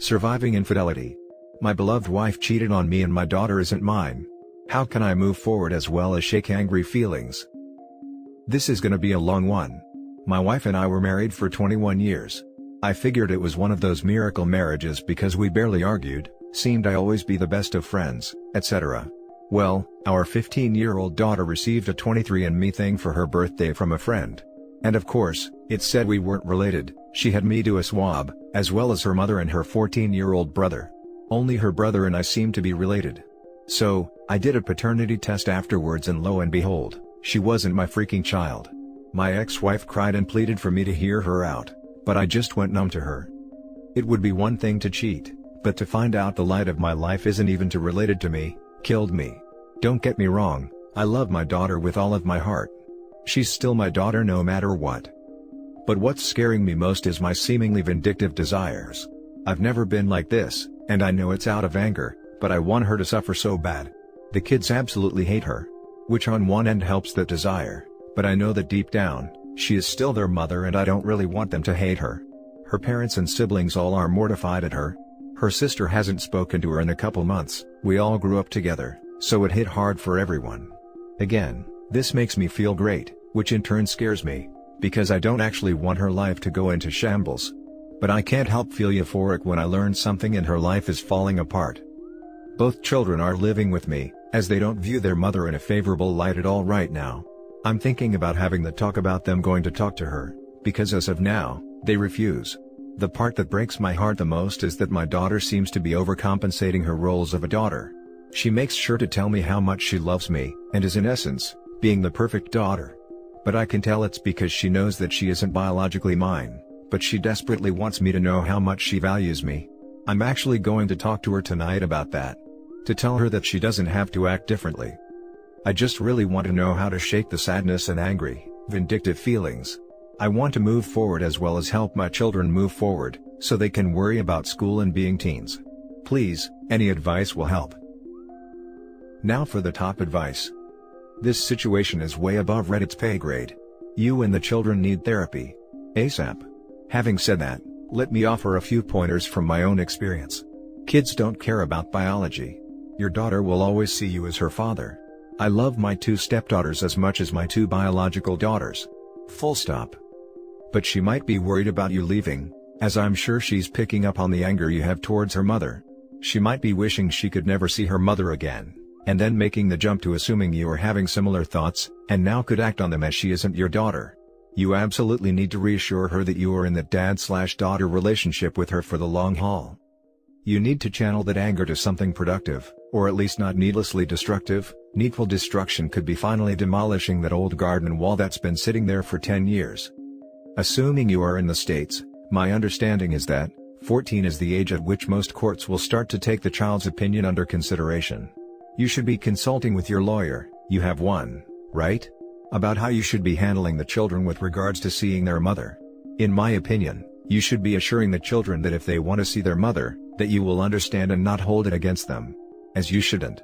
Surviving infidelity. My beloved wife cheated on me and my daughter isn't mine. How can I move forward as well as shake angry feelings? This is gonna be a long one. My wife and I were married for 21 years. I figured it was one of those miracle marriages because we barely argued, seemed to always be the best of friends, etc. Well, our 15-year-old daughter received a 23andMe thing for her birthday from a friend. And of course, it said we weren't related. She had me do a swab, as well as her mother and her 14-year-old brother. Only her brother and I seemed to be related. So, I did a paternity test afterwards and lo and behold, she wasn't my freaking child. My ex-wife cried and pleaded for me to hear her out, but I just went numb to her. It would be one thing to cheat, but to find out the light of my life isn't even too related to me, killed me. Don't get me wrong, I love my daughter with all of my heart. She's still my daughter no matter what. But what's scaring me most is my seemingly vindictive desires. I've never been like this, and I know it's out of anger, but I want her to suffer so bad. The kids absolutely hate her. Which on one end helps that desire, but I know that deep down, she is still their mother and I don't really want them to hate her. Her parents and siblings all are mortified at her. Her sister hasn't spoken to her in a couple months. We all grew up together, so it hit hard for everyone. Again, this makes me feel great, which in turn scares me, because I don't actually want her life to go into shambles. But I can't help feel euphoric when I learn something in her life is falling apart. Both children are living with me, as they don't view their mother in a favorable light at all right now. I'm thinking about having the talk about them going to talk to her, because as of now, they refuse. The part that breaks my heart the most is that my daughter seems to be overcompensating her roles of a daughter. She makes sure to tell me how much she loves me, and is in essence, being the perfect daughter. But I can tell it's because she knows that she isn't biologically mine, but she desperately wants me to know how much she values me. I'm actually going to talk to her tonight about that. To tell her that she doesn't have to act differently. I just really want to know how to shake the sadness and angry, vindictive feelings. I want to move forward as well as help my children move forward, so they can worry about school and being teens. Please, any advice will help. Now for the top advice. This situation is way above Reddit's pay grade. You and the children need therapy. ASAP. Having said that, let me offer a few pointers from my own experience. Kids don't care about biology. Your daughter will always see you as her father. I love my 2 stepdaughters as much as my 2 biological daughters. Full stop. But she might be worried about you leaving, as I'm sure she's picking up on the anger you have towards her mother. She might be wishing she could never see her mother again, and then making the jump to assuming you are having similar thoughts, and now could act on them as she isn't your daughter. You absolutely need to reassure her that you are in the dad/daughter relationship with her for the long haul. You need to channel that anger to something productive, or at least not needlessly destructive. Needful destruction could be finally demolishing that old garden wall that's been sitting there for 10 years. Assuming you are in the States, my understanding is that 14 is the age at which most courts will start to take the child's opinion under consideration. You should be consulting with your lawyer, you have one, right? About how you should be handling the children with regards to seeing their mother. In my opinion, you should be assuring the children that if they want to see their mother, that you will understand and not hold it against them. As you shouldn't.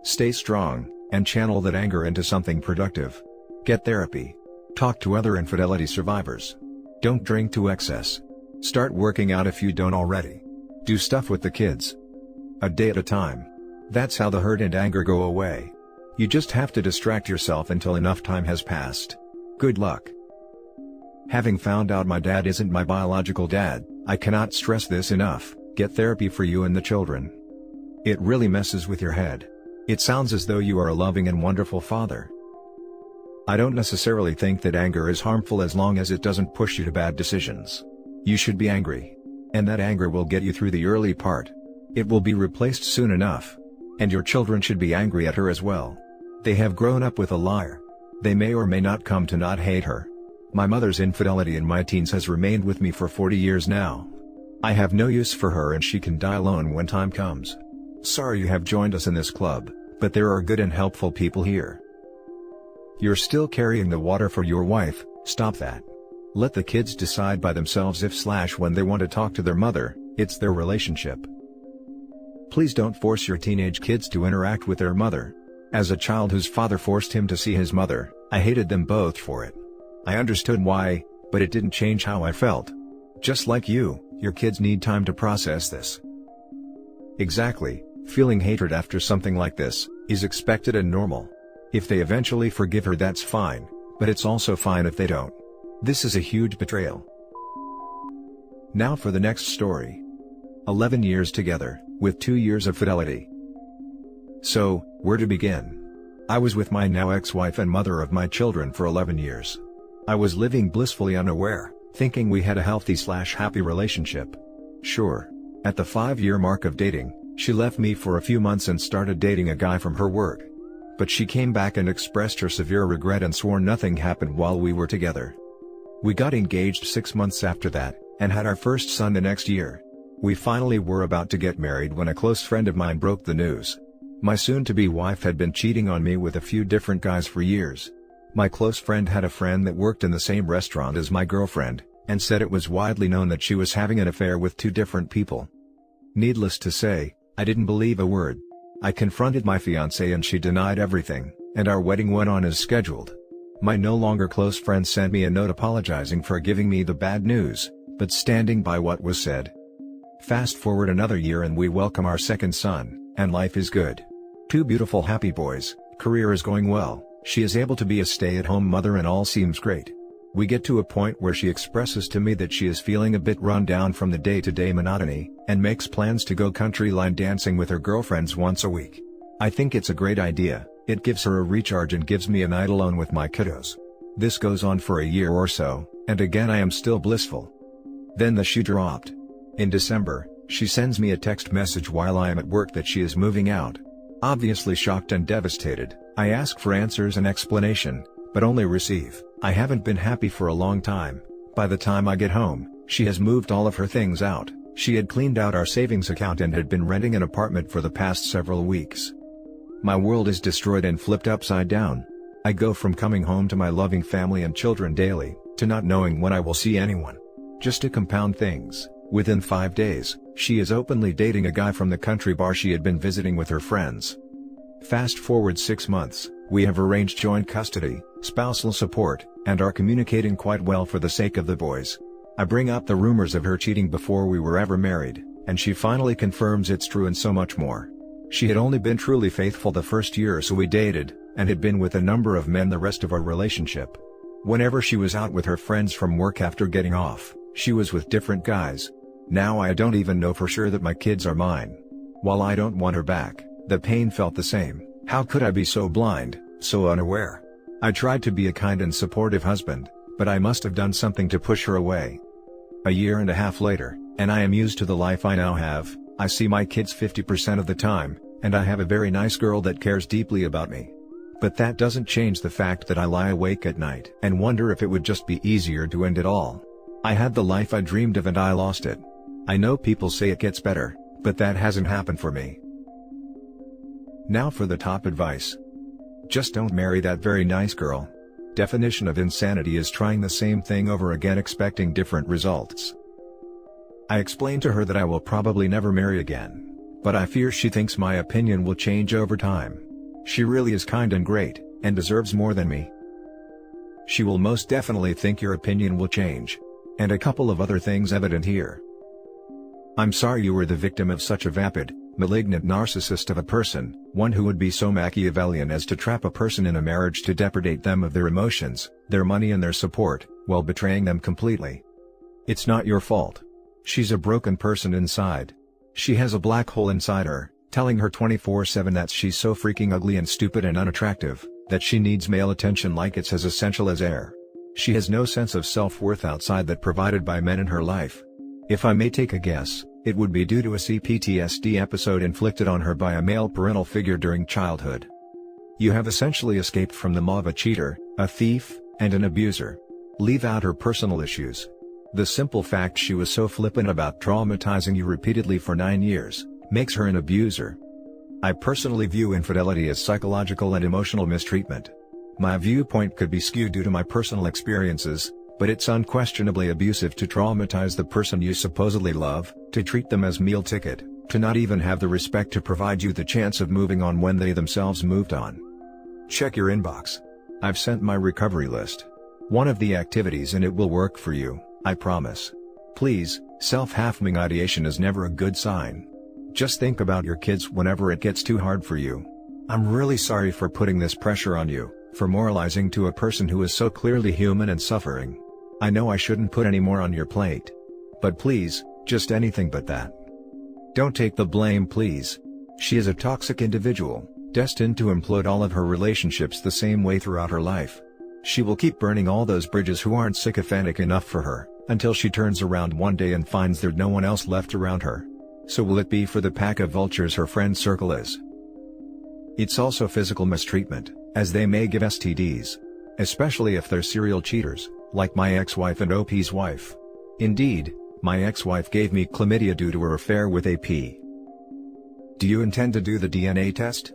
Stay strong, and channel that anger into something productive. Get therapy. Talk to other infidelity survivors. Don't drink to excess. Start working out if you don't already. Do stuff with the kids. A day at a time. That's how the hurt and anger go away. You just have to distract yourself until enough time has passed. Good luck. Having found out my dad isn't my biological dad, I cannot stress this enough. Get therapy for you and the children. It really messes with your head. It sounds as though you are a loving and wonderful father. I don't necessarily think that anger is harmful as long as it doesn't push you to bad decisions. You should be angry. And that anger will get you through the early part. It will be replaced soon enough. And your children should be angry at her as well. They have grown up with a liar. They may or may not come to not hate her. My mother's infidelity in my teens has remained with me for 40 years now. I have no use for her and she can die alone when time comes. Sorry you have joined us in this club, but there are good and helpful people here. You're still carrying the water for your wife, stop that. Let the kids decide by themselves if/when they want to talk to their mother, it's their relationship. Please don't force your teenage kids to interact with their mother. As a child whose father forced him to see his mother, I hated them both for it. I understood why, but it didn't change how I felt. Just like you Your kids need time to process this. Exactly, feeling hatred after something like this is expected and normal. If they eventually forgive her, that's fine, but it's also fine if they don't. This is a huge betrayal. Now for the next story. 11 years together, with 2 years of fidelity. So, where to begin? I was with my now ex-wife and mother of my children for 11 years. I was living blissfully unaware, thinking we had a healthy/happy relationship. Sure. At the 5-year mark of dating, she left me for a few months and started dating a guy from her work. But she came back and expressed her severe regret and swore nothing happened while we were together. We got engaged 6 months after that, and had our first son the next year. We finally were about to get married when a close friend of mine broke the news. My soon-to-be wife had been cheating on me with a few different guys for years. My close friend had a friend that worked in the same restaurant as my girlfriend, and said it was widely known that she was having an affair with 2 different people. Needless to say, I didn't believe a word. I confronted my fiancée and she denied everything, and our wedding went on as scheduled. My no longer close friend sent me a note apologizing for giving me the bad news, but standing by what was said. Fast forward another year and we welcome our second son, and life is good. 2 beautiful happy boys, career is going well, she is able to be a stay-at-home mother and all seems great. We get to a point where she expresses to me that she is feeling a bit run down from the day-to-day monotony, and makes plans to go country line dancing with her girlfriends once a week. I think it's a great idea, it gives her a recharge and gives me a night alone with my kiddos. This goes on for a year or so, and again I am still blissful. Then the shoe dropped. In December, she sends me a text message while I am at work that she is moving out. Obviously shocked and devastated, I ask for answers and explanation, but only receive, "I haven't been happy for a long time." By the time I get home, she has moved all of her things out. She had cleaned out our savings account and had been renting an apartment for the past several weeks. My world is destroyed and flipped upside down. I go from coming home to my loving family and children daily, to not knowing when I will see anyone. Just to compound things, within 5 days, she is openly dating a guy from the country bar she had been visiting with her friends. Fast forward 6 months, we have arranged joint custody, spousal support, and are communicating quite well for the sake of the boys. I bring up the rumors of her cheating before we were ever married, and she finally confirms it's true and so much more. She had only been truly faithful the first year or so we dated, and had been with a number of men the rest of our relationship. Whenever she was out with her friends from work after getting off, she was with different guys. Now I don't even know for sure that my kids are mine. While I don't want her back, the pain felt the same. How could I be so blind, so unaware? I tried to be a kind and supportive husband, but I must have done something to push her away. A year and a half later, and I am used to the life I now have. I see my kids 50% of the time, and I have a very nice girl that cares deeply about me. But that doesn't change the fact that I lie awake at night and wonder if it would just be easier to end it all. I had the life I dreamed of and I lost it. I know people say it gets better, but that hasn't happened for me. Now for the top advice. Just don't marry that very nice girl. Definition of insanity is trying the same thing over again expecting different results. I explained to her that I will probably never marry again, but I fear she thinks my opinion will change over time. She really is kind and great, and deserves more than me. She will most definitely think your opinion will change. And a couple of other things evident here. I'm sorry you were the victim of such a vapid, malignant narcissist of a person, one who would be so Machiavellian as to trap a person in a marriage to depredate them of their emotions, their money and their support, while betraying them completely. It's not your fault. She's a broken person inside. She has a black hole inside her, telling her 24/7 that she's so freaking ugly and stupid and unattractive, that she needs male attention like it's as essential as air. She has no sense of self-worth outside that provided by men in her life. If I may take a guess, it would be due to a CPTSD episode inflicted on her by a male parental figure during childhood. You have essentially escaped from the maw of a cheater, a thief, and an abuser. Leave out her personal issues. The simple fact she was so flippant about traumatizing you repeatedly for 9 years, makes her an abuser. I personally view infidelity as psychological and emotional mistreatment. My viewpoint could be skewed due to my personal experiences, but it's unquestionably abusive to traumatize the person you supposedly love, to treat them as meal ticket, to not even have the respect to provide you the chance of moving on when they themselves moved on. Check your inbox. I've sent my recovery list. One of the activities and it will work for you, I promise. Please, self-harming ideation is never a good sign. Just think about your kids whenever it gets too hard for you. I'm really sorry for putting this pressure on you, for moralizing to a person who is so clearly human and suffering. I know I shouldn't put any more on your plate. But please, just anything but that. Don't take the blame, please. She is a toxic individual, destined to implode all of her relationships the same way throughout her life. She will keep burning all those bridges who aren't sycophantic enough for her, until she turns around one day and finds there's no one else left around her. So will it be for the pack of vultures her friend circle is? It's also physical mistreatment, as they may give STDs. Especially if they're serial cheaters, like my ex-wife and OP's wife. Indeed, my ex-wife gave me chlamydia due to her affair with AP. Do you intend to do the DNA test?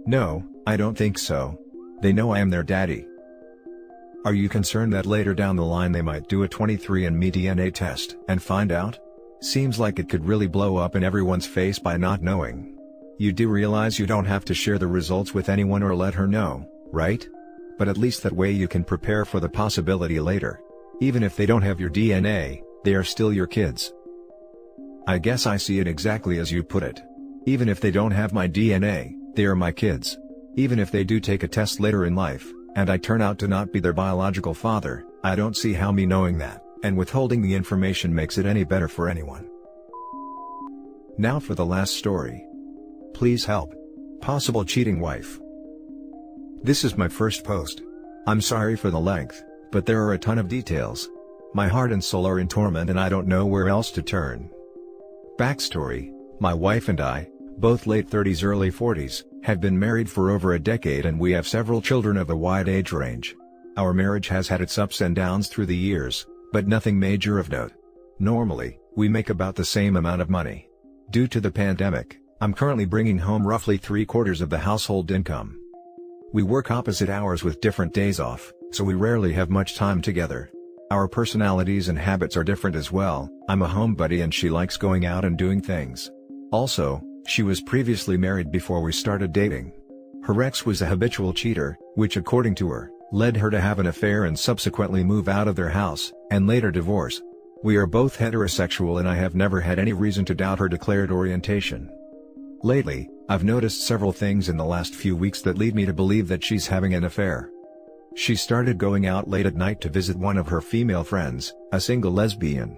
No, I don't think so. They know I am their daddy. Are you concerned that later down the line they might do a 23andMe DNA test and find out? Seems like it could really blow up in everyone's face by not knowing. You do realize you don't have to share the results with anyone or let her know, right? But at least that way you can prepare for the possibility later. Even if they don't have your DNA, they are still your kids. I guess I see it exactly as you put it. Even if they don't have my DNA, they are my kids. Even if they do take a test later in life, and I turn out to not be their biological father, I don't see how me knowing that, and withholding the information makes it any better for anyone. Now for the last story. Please help. Possible cheating wife. This is my first post. I'm sorry for the length, but there are a ton of details. My heart and soul are in torment and I don't know where else to turn. Backstory: my wife and I, both late 30s early 40s, have been married for over a decade and we have several children of a wide age range. Our marriage has had its ups and downs through the years, but nothing major of note. Normally, we make about the same amount of money. Due to the pandemic, I'm currently bringing home roughly 3/4 of the household income. We work opposite hours with different days off, so we rarely have much time together. Our personalities and habits are different as well. I'm a homebody and she likes going out and doing things. Also, she was previously married before we started dating. Her ex was a habitual cheater, which according to her, led her to have an affair and subsequently move out of their house, and later divorce. We are both heterosexual and I have never had any reason to doubt her declared orientation. Lately, I've noticed several things in the last few weeks that lead me to believe that she's having an affair. She started going out late at night to visit one of her female friends, a single lesbian.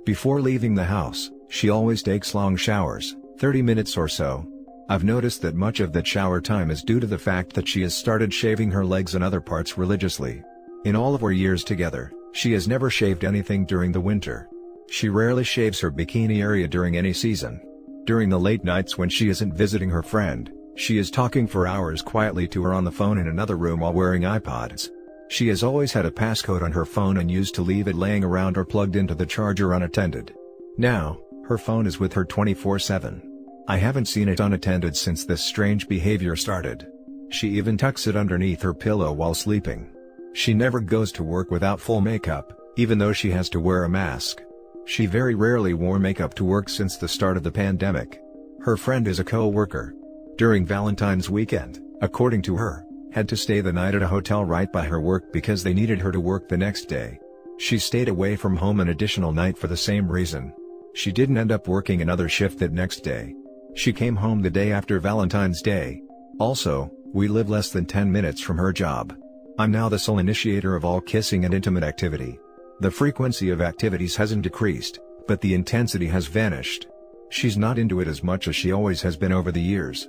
Before leaving the house, she always takes long showers, 30 minutes or so. I've noticed that much of that shower time is due to the fact that she has started shaving her legs and other parts religiously. In all of our years together, she has never shaved anything during the winter. She rarely shaves her bikini area during any season. During the late nights when she isn't visiting her friend, she is talking for hours quietly to her on the phone in another room while wearing iPods. She has always had a passcode on her phone and used to leave it laying around or plugged into the charger unattended. Now, her phone is with her 24/7. I haven't seen it unattended since this strange behavior started. She even tucks it underneath her pillow while sleeping. She never goes to work without full makeup, even though she has to wear a mask. She very rarely wore makeup to work since the start of the pandemic. Her friend is a co-worker. During Valentine's weekend, according to her, had to stay the night at a hotel right by her work because they needed her to work the next day. She stayed away from home an additional night for the same reason. She didn't end up working another shift that next day. She came home the day after Valentine's Day. Also, we live less than 10 minutes from her job. I'm now the sole initiator of all kissing and intimate activity. The frequency of activities hasn't decreased, but the intensity has vanished. She's not into it as much as she always has been over the years.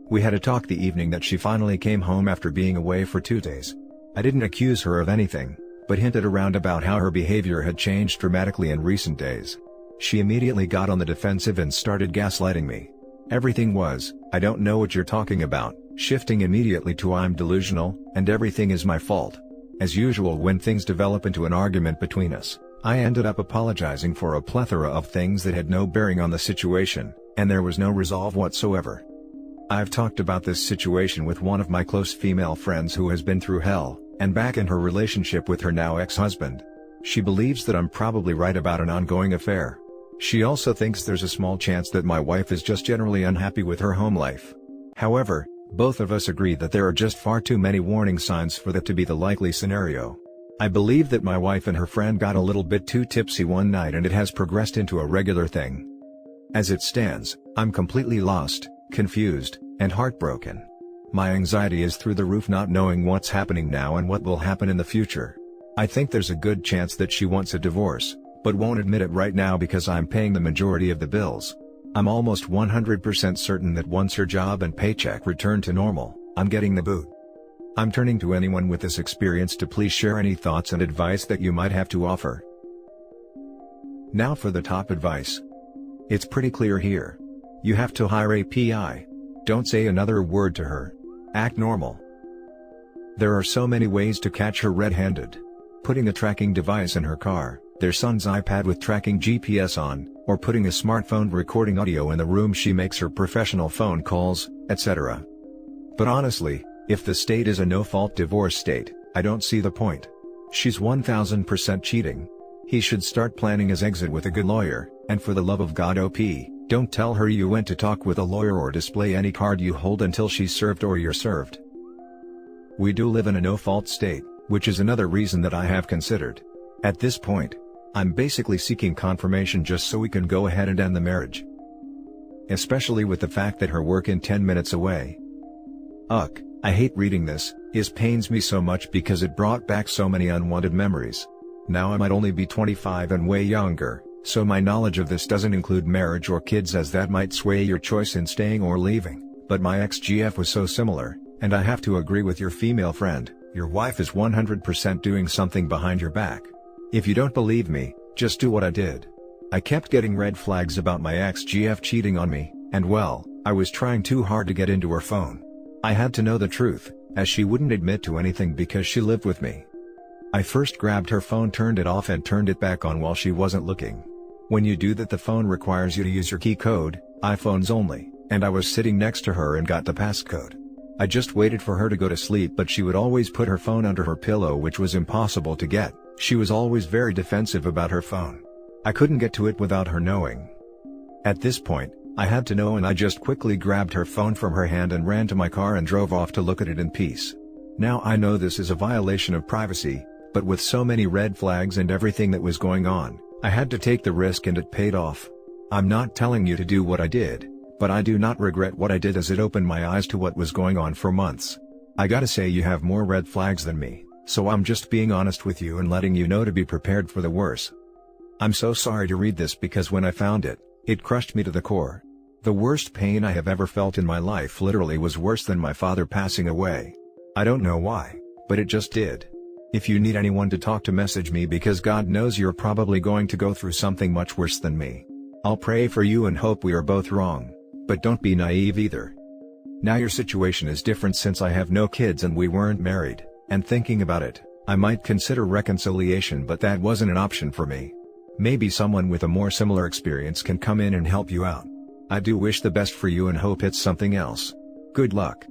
We had a talk the evening that she finally came home after being away for 2 days. I didn't accuse her of anything, but hinted around about how her behavior had changed dramatically in recent days. She immediately got on the defensive and started gaslighting me. Everything was, "I don't know what you're talking about," shifting immediately to "I'm delusional, and everything is my fault." As usual, when things develop into an argument between us, I ended up apologizing for a plethora of things that had no bearing on the situation, and there was no resolve whatsoever. I've talked about this situation with one of my close female friends who has been through hell, and back in her relationship with her now ex-husband. She believes that I'm probably right about an ongoing affair. She also thinks there's a small chance that my wife is just generally unhappy with her home life. However, both of us agree that there are just far too many warning signs for that to be the likely scenario. I believe that my wife and her friend got a little bit too tipsy one night and it has progressed into a regular thing. As it stands, I'm completely lost, confused, and heartbroken. My anxiety is through the roof not knowing what's happening now and what will happen in the future. I think there's a good chance that she wants a divorce, but won't admit it right now because I'm paying the majority of the bills. I'm almost 100% certain that once her job and paycheck return to normal, I'm getting the boot. I'm turning to anyone with this experience to please share any thoughts and advice that you might have to offer. Now for the top advice. It's pretty clear here. You have to hire a PI. Don't say another word to her. Act normal. There are so many ways to catch her red-handed. Putting a tracking device in her car, their son's iPad with tracking GPS on, or putting a smartphone recording audio in the room she makes her professional phone calls, etc. But honestly, if the state is a no-fault divorce state, I don't see the point. She's 1000% cheating. He should start planning his exit with a good lawyer, and for the love of God OP, don't tell her you went to talk with a lawyer or display any card you hold until she's served or you're served. We do live in a no-fault state, which is another reason that I have considered. At this point, I'm basically seeking confirmation just so we can go ahead and end the marriage. Especially with the fact that her work in 10 minutes away. Ugh, I hate reading this, it pains me so much because it brought back so many unwanted memories. Now I might only be 25 and way younger, so my knowledge of this doesn't include marriage or kids as that might sway your choice in staying or leaving, but my ex-GF was so similar, and I have to agree with your female friend, your wife is 100% doing something behind your back. If you don't believe me, just do what I did. I kept getting red flags about my ex-GF cheating on me, and well, I was trying too hard to get into her phone. I had to know the truth, as she wouldn't admit to anything because she lived with me. I first grabbed her phone, turned it off and turned it back on while she wasn't looking. When you do that, the phone requires you to use your key code, iPhones only, and I was sitting next to her and got the passcode. I just waited for her to go to sleep, but she would always put her phone under her pillow, which was impossible to get. She was always very defensive about her phone. I couldn't get to it without her knowing. At this point, I had to know, and I just quickly grabbed her phone from her hand and ran to my car and drove off to look at it in peace. Now I know this is a violation of privacy, but with so many red flags and everything that was going on, I had to take the risk and it paid off. I'm not telling you to do what I did, but I do not regret what I did as it opened my eyes to what was going on for months. I gotta say, you have more red flags than me, so I'm just being honest with you and letting you know to be prepared for the worst. I'm so sorry to read this because when I found it, it crushed me to the core. The worst pain I have ever felt in my life literally was worse than my father passing away. I don't know why, but it just did. If you need anyone to talk to, message me because God knows you're probably going to go through something much worse than me. I'll pray for you and hope we are both wrong, but don't be naive either. Now your situation is different since I have no kids and we weren't married, and thinking about it, I might consider reconciliation, but that wasn't an option for me. Maybe someone with a more similar experience can come in and help you out. I do wish the best for you and hope it's something else. Good luck.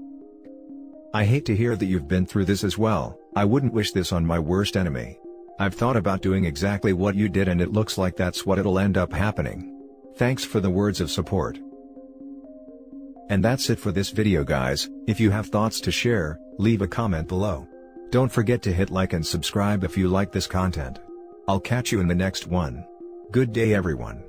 I hate to hear that you've been through this as well. I wouldn't wish this on my worst enemy. I've thought about doing exactly what you did and it looks like that's what it'll end up happening. Thanks for the words of support. And that's it for this video, guys. If you have thoughts to share, leave a comment below. Don't forget to hit like and subscribe if you like this content. I'll catch you in the next one. Good day everyone.